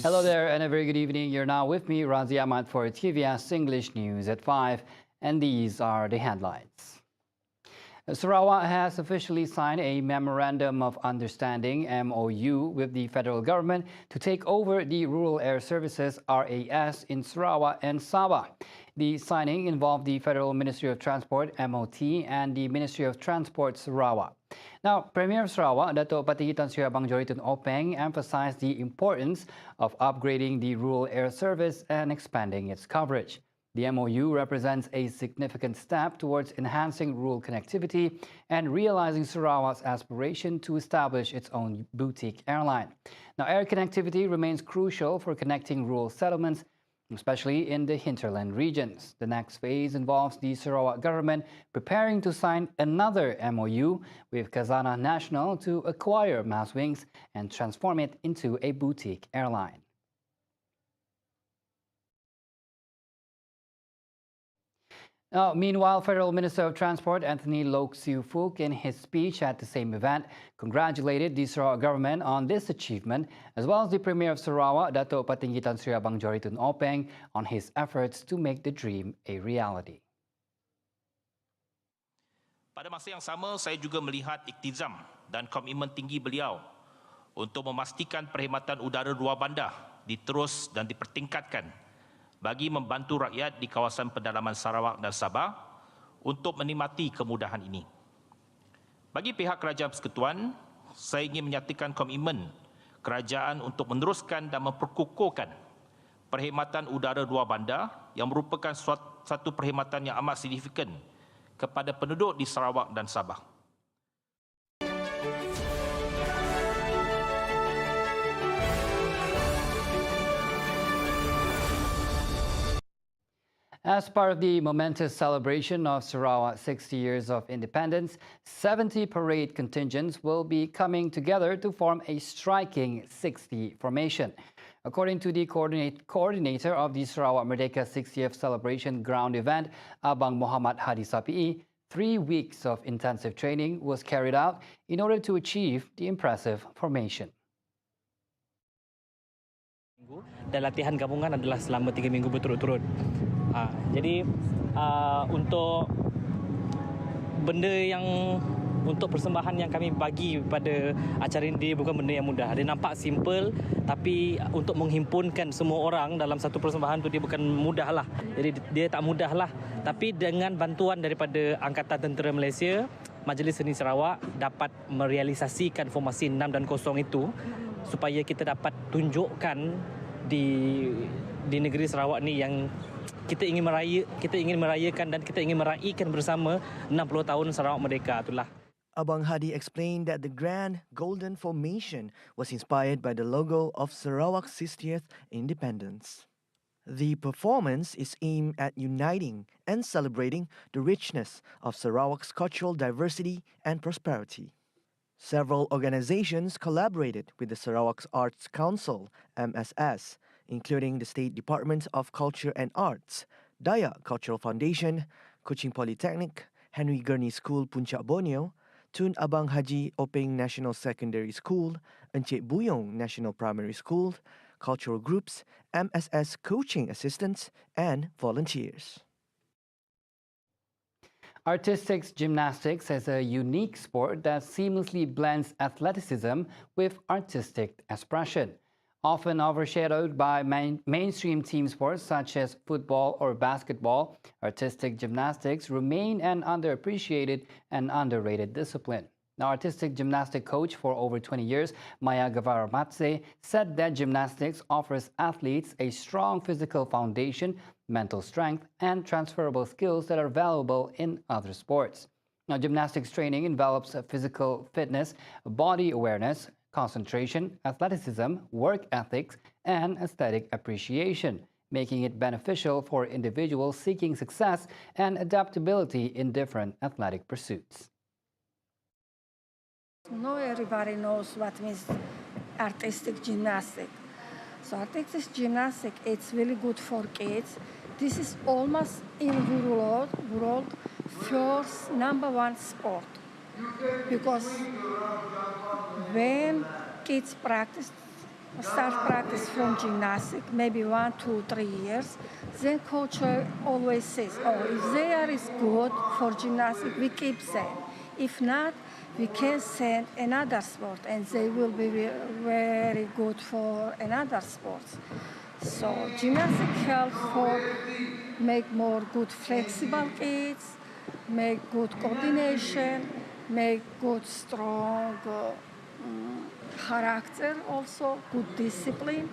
Hello there and a very good evening. You're now with me, Razi Ahmad, for TVS English News at 5, and these are the headlines. Sarawak has officially signed a Memorandum of Understanding (MOU) with the federal government to take over the Rural Air Services (RAS) in Sarawak and Sabah. The signing involved the Federal Ministry of Transport (MOT) and the Ministry of Transport Sarawak. Now, Premier of Sarawak, Datuk Patinggi Tan Sri Abang Joritun Openg, emphasized the importance of upgrading the rural air service and expanding its coverage. The MOU represents a significant step towards enhancing rural connectivity and realizing Sarawak's aspiration to establish its own boutique airline. Now, air connectivity remains crucial for connecting rural settlements, especially in the hinterland regions. The next phase involves the Sarawak government preparing to sign another MOU with Khazanah Nasional to acquire Maswings and transform it into a boutique airline. Meanwhile, Federal Minister of Transport Anthony Loke Siu Fook, in his speech at the same event, congratulated the Sarawak government on this achievement, as well as the Premier of Sarawak, Datuk Patinggi Tan Sri Abang Joritun Openg, on his efforts to make the dream a reality. Pada masa yang sama, saya juga melihat iktizam dan komitmen tinggi beliau untuk memastikan perkhidmatan udara luar bandar diterus dan dipertingkatkan bagi membantu rakyat di kawasan pedalaman Sarawak dan Sabah untuk menikmati kemudahan ini. Bagi pihak Kerajaan Persekutuan, saya ingin menyatakan komitmen kerajaan untuk meneruskan dan memperkukuhkan perkhidmatan udara luar bandar yang merupakan satu perkhidmatan yang amat signifikan kepada penduduk di Sarawak dan Sabah. As part of the momentous celebration of Sarawak's 60 years of independence, 70 parade contingents will be coming together to form a striking 60 formation. According to the coordinator of the Sarawak Merdeka 60th celebration ground event, Abang Muhammad Hadi Sapi'i, 3 weeks of intensive training was carried out in order to achieve the impressive formation. Dan latihan gabungan adalah selama 3 minggu berturut-turut. Jadi untuk benda yang untuk persembahan yang kami bagi pada acara ini bukan benda yang mudah. Dia nampak simple, tapi untuk menghimpunkan semua orang dalam satu persembahan tu dia bukan mudah lah. Jadi dia tak mudah lah. Tapi dengan bantuan daripada Angkatan Tentera Malaysia, Majlis Seni Sarawak dapat merealisasikan formasi 6 dan 0 itu supaya kita dapat tunjukkan di negeri Sarawak ni yang kita ingin merayakan dan kita ingin meraihkan bersama 60 tahun Sarawak Merdeka itulah. Abang Hadi explained that the grand golden formation was inspired by the logo of Sarawak's 60th independence. The performance is aimed at uniting and celebrating the richness of Sarawak's cultural diversity and prosperity. Several organizations collaborated with the Sarawak's Arts Council, MSS, including the State Department of Culture and Arts, Dayak Cultural Foundation, Kuching Polytechnic, Henry Gurney School Puncak Borneo, Tun Abang Haji Openg National Secondary School, Encik Buyong National Primary School, cultural groups, MSS coaching assistants, and volunteers. Artistic gymnastics is a unique sport that seamlessly blends athleticism with artistic expression. Often overshadowed by mainstream team sports such as football or basketball, artistic gymnastics remain an underappreciated and underrated discipline. Now, artistic gymnastic coach for over 20 years, Maya Guevara Matse, said that gymnastics offers athletes a strong physical foundation, mental strength, and transferable skills that are valuable in other sports. Now, gymnastics training envelops physical fitness, body awareness, concentration, athleticism, work ethics, and aesthetic appreciation, making it beneficial for individuals seeking success and adaptability in different athletic pursuits. Not everybody knows what means artistic gymnastics. So artistic gymnastics, it's really good for kids. This is almost in the world first #1 sport. Because when kids practice start practice from gymnastic, maybe 1, 2, 3 years. Then coach always says, oh, if they are is good for gymnastic, we keep them. If not, we can send another sport, and they will be very good for another sport. So gymnastic helps for make more good flexible kids, make good coordination, make good strong character also, good discipline.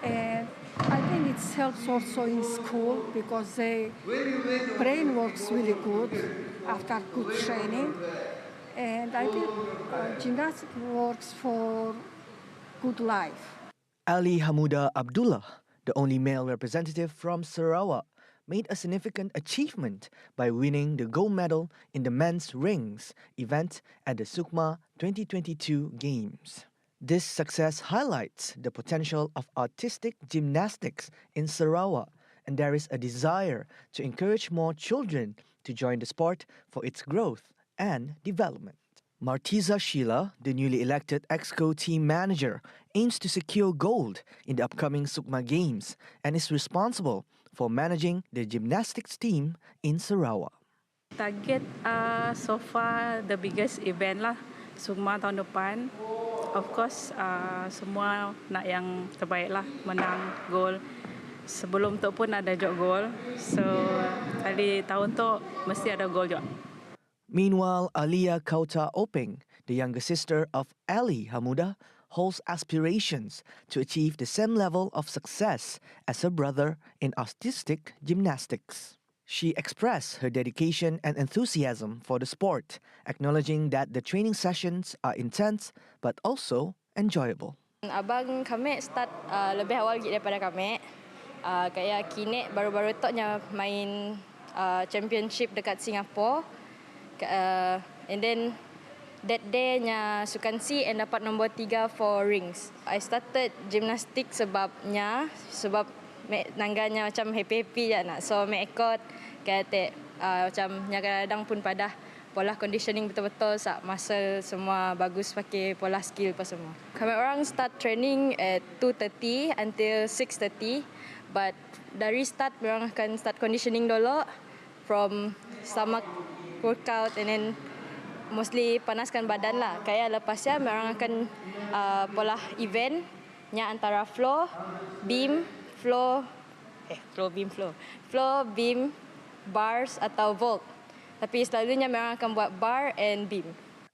And I think it helps also in school because their brain works really good after good training. And I think gymnastics works for good life. Ali Hamuda Abdullah, the only male representative from Sarawak, made a significant achievement by winning the gold medal in the men's rings event at the Sukma 2022 Games. This success highlights the potential of artistic gymnastics in Sarawak, and there is a desire to encourage more children to join the sport for its growth and development. Martiza Sheila, the newly elected EXCO team manager, aims to secure gold in the upcoming Sukma Games and is responsible for managing the gymnastics team in Sarawak. Target so far the biggest event lah, Sukma tahun depan. Of course, semua nak yang terbaik lah, menang gol. Sebelum tu pun ada jog gol. So, kali tahun tu mesti ada gol juga. Meanwhile, Alia Kauta Openg, the younger sister of Ali Hamuda, holds aspirations to achieve the same level of success as her brother in artistic gymnastics. She expressed her dedication and enthusiasm for the sport, acknowledging that the training sessions are intense but also enjoyable. Abang kami start lebih awal lagi daripada kami. Kayak kini baru-baru tu main championship dekat Singapore. And then that day nya sukan C and dapat nombor 3 for rings. I started gymnastics sebab nangganya macam happy-happy je nak. So me ikut kata macam kadang-kadang pun pada pola conditioning betul-betul sak muscle semua bagus pakai pola skill apa semua. Kami orang start training at 2:30 until 6:30, but dari start orang akan start conditioning dulu from stomach workout and then mostly panaskan badan lah. Kayak lepasnya orang akan pola event nya antara floor, beam, floor, beam, bars atau vault. Tapi selalunya orang akan buat bar and beam.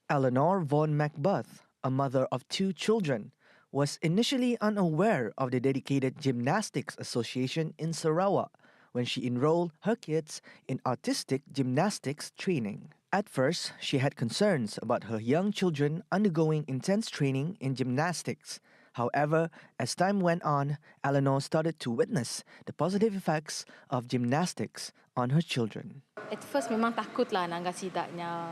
Eleanor Von Macbeth, a mother of 2 children, was initially unaware of the dedicated Gymnastics Association in Sarawak when she enrolled her kids in artistic gymnastics training. At first, she had concerns about her young children undergoing intense training in gymnastics. However, as time went on, Eleanor started to witness the positive effects of gymnastics on her children. At first memang takut lah nak sidaknya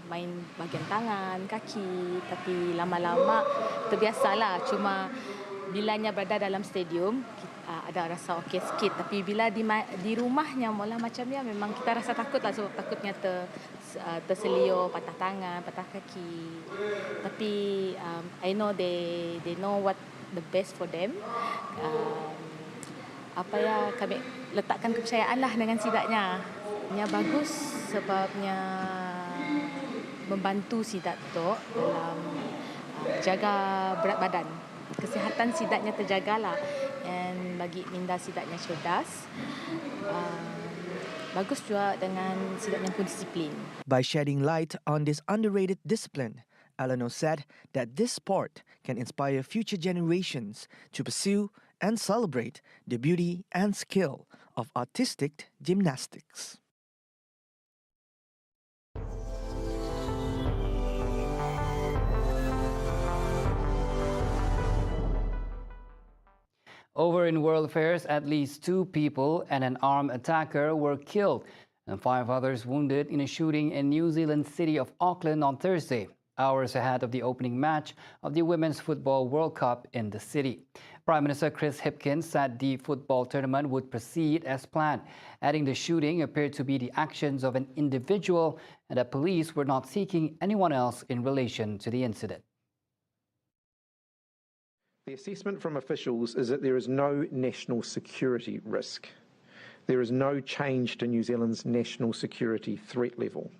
main bahagian tangan, kaki, tapi lama-lama terbiasalah. Cuma bilanya berada dalam stadium ada rasa okey sikit, tapi bila di rumahnya mula macam dia memang kita rasa takut lah sebab takutnya terselio, patah tangan, patah kaki. Tapi I know they know what the best for them. Kami letakkan kepercayaan lah dengan sidaknya. Nya bagus sebabnya membantu sidak tu dalam jaga berat badan. Kesihatan sidaknya terjagalah, and bagi minda sidaknya cerdas. Bagus juga dengan sidaknya pun disiplin. By shedding light on this underrated discipline, Eleanor said that this sport can inspire future generations to pursue and celebrate the beauty and skill of artistic gymnastics. Over in world affairs, at least 2 people and an armed attacker were killed and 5 others wounded in a shooting in New Zealand's city of Auckland on Thursday, hours ahead of the opening match of the Women's Football World Cup in the city. Prime Minister Chris Hipkins said the football tournament would proceed as planned, adding the shooting appeared to be the actions of an individual and that police were not seeking anyone else in relation to the incident. The assessment from officials is that there is no national security risk. There is no change to New Zealand's national security threat level.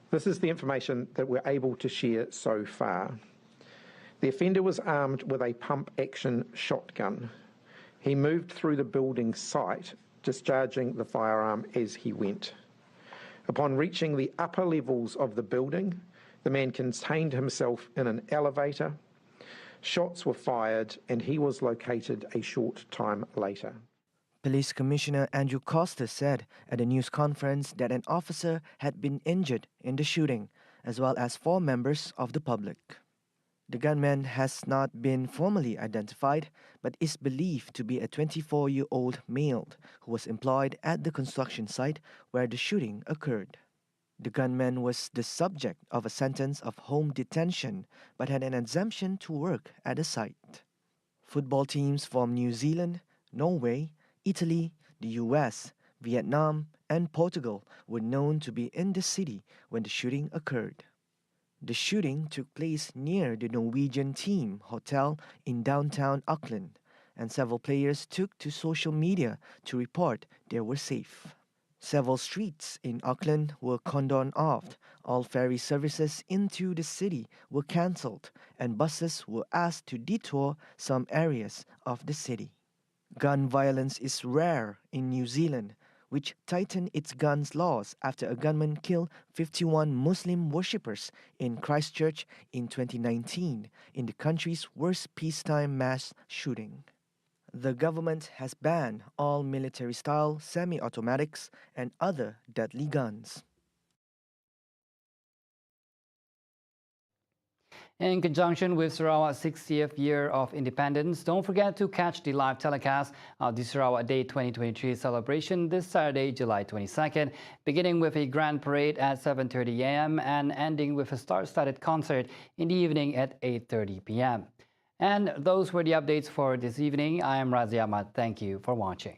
This is the information that we're able to share so far. The offender was armed with a pump-action shotgun. He moved through the building site, discharging the firearm as he went. Upon reaching the upper levels of the building, the man contained himself in an elevator. Shots were fired and he was located a short time later. Police Commissioner Andrew Costa said at a news conference that an officer had been injured in the shooting, as well as 4 members of the public. The gunman has not been formally identified, but is believed to be a 24-year-old male who was employed at the construction site where the shooting occurred. The gunman was the subject of a sentence of home detention, but had an exemption to work at the site. Football teams from New Zealand, Norway, Italy, the US, Vietnam, and Portugal were known to be in the city when the shooting occurred. The shooting took place near the Norwegian team hotel in downtown Auckland, and several players took to social media to report they were safe. Several streets in Auckland were cordoned off, all ferry services into the city were cancelled, and buses were asked to detour some areas of the city. Gun violence is rare in New Zealand, which tightened its guns laws after a gunman killed 51 Muslim worshippers in Christchurch in 2019, in the country's worst peacetime mass shooting. The government has banned all military-style semi-automatics and other deadly guns. In conjunction with Sarawak's 60th year of independence, don't forget to catch the live telecast of the Sarawak Day 2023 celebration this Saturday, July 22nd, beginning with a grand parade at 7:30 a.m. and ending with a star-studded concert in the evening at 8:30 p.m. And those were the updates for this evening. I am Razi Ahmad. Thank you for watching.